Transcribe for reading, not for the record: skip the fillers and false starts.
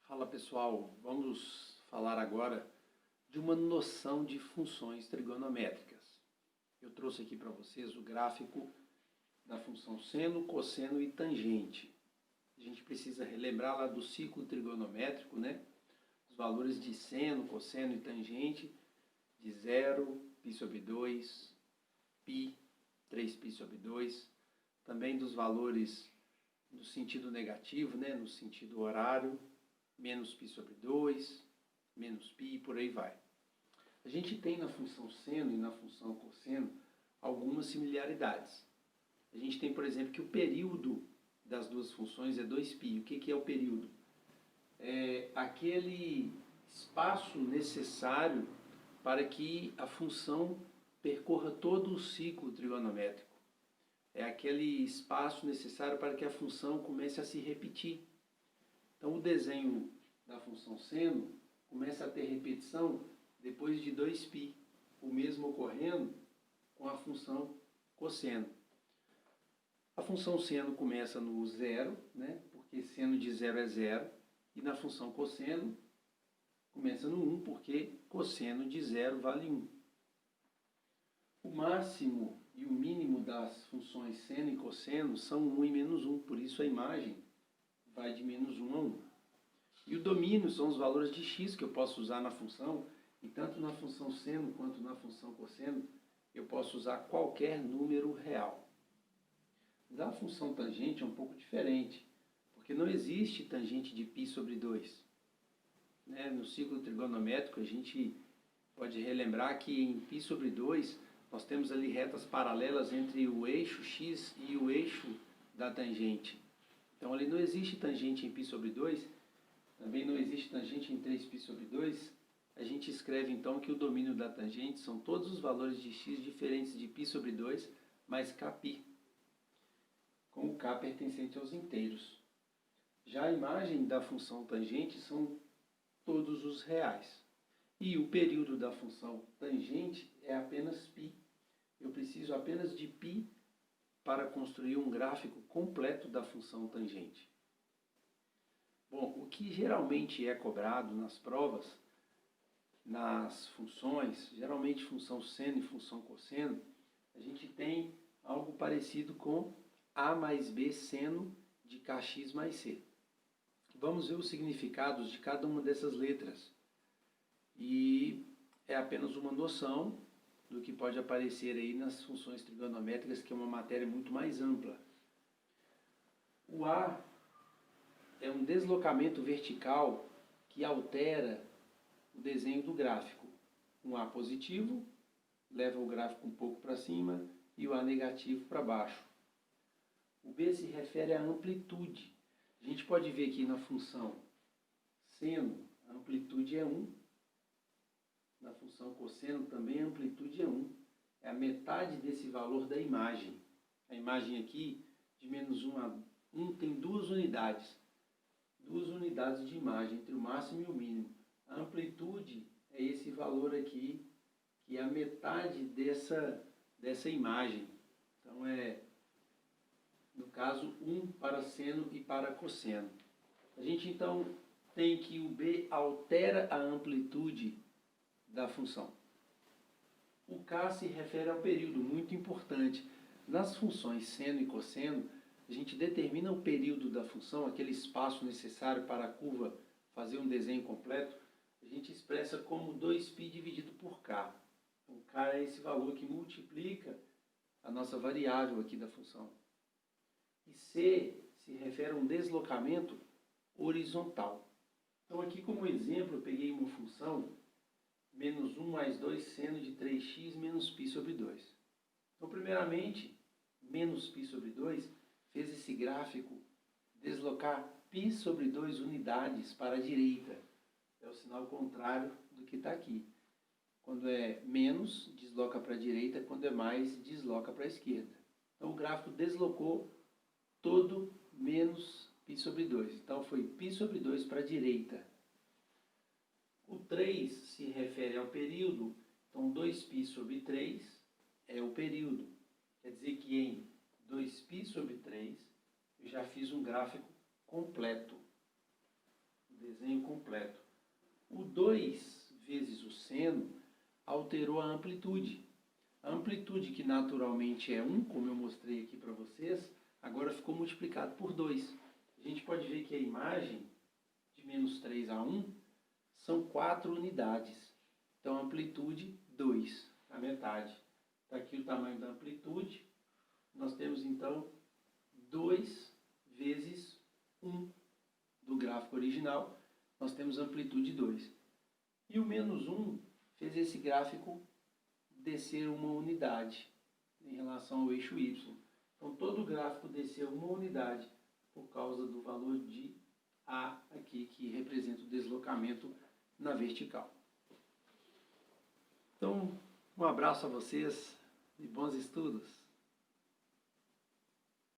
Fala pessoal, vamos falar agora de uma noção de funções trigonométricas. Eu trouxe aqui para vocês o gráfico da função seno, cosseno e tangente. A gente precisa relembrar lá do ciclo trigonométrico, né? Os valores de seno, cosseno e tangente de 0, π sobre 2, π, 3π sobre 2. Também dos valores no sentido negativo, né? No sentido horário. Menos π sobre 2, menos π, por aí vai. A gente tem na função seno e na função cosseno algumas similaridades. A gente tem, por exemplo, que o período das duas funções é 2π. O que é o período? É aquele espaço necessário para que a função percorra todo o ciclo trigonométrico. É aquele espaço necessário para que a função comece a se repetir. Então, o desenho da função seno começa a ter repetição depois de 2π, o mesmo ocorrendo com a função cosseno. A função seno começa no 0, né, porque seno de 0 é 0, e na função cosseno começa no 1, porque cosseno de 0 vale 1. O máximo e o mínimo das funções seno e cosseno são 1 e menos 1, por isso a imagem vai de menos 1 a 1. E o domínio são os valores de x que eu posso usar na função, e tanto na função seno quanto na função cosseno, eu posso usar qualquer número real. Da função tangente é um pouco diferente, porque não existe tangente de π sobre 2. Né? No ciclo trigonométrico, a gente pode relembrar que em π sobre 2, nós temos ali retas paralelas entre o eixo x e o eixo da tangente. Então, ali não existe tangente em π sobre 2, também não existe tangente em 3π sobre 2. A gente escreve, então, que o domínio da tangente são todos os valores de x diferentes de π sobre 2, mais kπ, com o k pertencente aos inteiros. Já a imagem da função tangente são todos os reais. E o período da função tangente é apenas π. Eu preciso apenas de π para construir um gráfico completo da função tangente. Bom, o que geralmente é cobrado nas provas, nas funções, geralmente função seno e função cosseno, a gente tem algo parecido com a mais b seno de kx mais c. Vamos ver os significados de cada uma dessas letras. E é apenas uma noção do que pode aparecer aí nas funções trigonométricas, que é uma matéria muito mais ampla. O A é um deslocamento vertical que altera o desenho do gráfico. Um A positivo leva o gráfico um pouco para cima e o A negativo para baixo. O B se refere à amplitude. A gente pode ver aqui na função seno, a amplitude é 1. Na função cosseno também a amplitude é 1. É a metade desse valor da imagem. A imagem aqui, de menos 1 a 1, tem duas unidades. Duas unidades de imagem, entre o máximo e o mínimo. A amplitude é esse valor aqui, que é a metade dessa imagem. Então, no caso, 1 para seno e para cosseno. A gente, então, tem que o B altera a amplitude da função. O K se refere ao período, muito importante. Nas funções seno e cosseno, a gente determina o período da função, aquele espaço necessário para a curva fazer um desenho completo, a gente expressa como 2π dividido por K. Então, K é esse valor que multiplica a nossa variável aqui da função. E C se refere a um deslocamento horizontal. Então, aqui como exemplo, eu peguei uma função menos 1 mais 2 seno de 3x menos π sobre 2. Então, primeiramente, menos π sobre 2 fez esse gráfico deslocar π sobre 2 unidades para a direita. É o sinal contrário do que está aqui. Quando é menos, desloca para a direita. Quando é mais, desloca para a esquerda. Então, o gráfico deslocou todo menos π sobre 2. Então, foi π sobre 2 para a direita. O 3 se refere ao período. Então, 2π sobre 3 é o período. Quer dizer que em 2π sobre 3 eu já fiz um gráfico completo. O desenho completo. O 2 vezes o seno alterou a amplitude. A amplitude, que naturalmente é 1, como eu mostrei aqui para vocês, agora ficou multiplicado por 2. A gente pode ver que a imagem de menos 3 a 1 são 4 unidades. Então, amplitude 2, a metade. Está aqui o tamanho da amplitude. Nós temos, então, 2 vezes 1 do gráfico original. Nós temos amplitude 2. E o menos 1 fez esse gráfico descer uma unidade em relação ao eixo Y. Então, todo o gráfico desceu uma unidade por causa do valor de A aqui, que representa o deslocamento na vertical. Então, um abraço a vocês e bons estudos!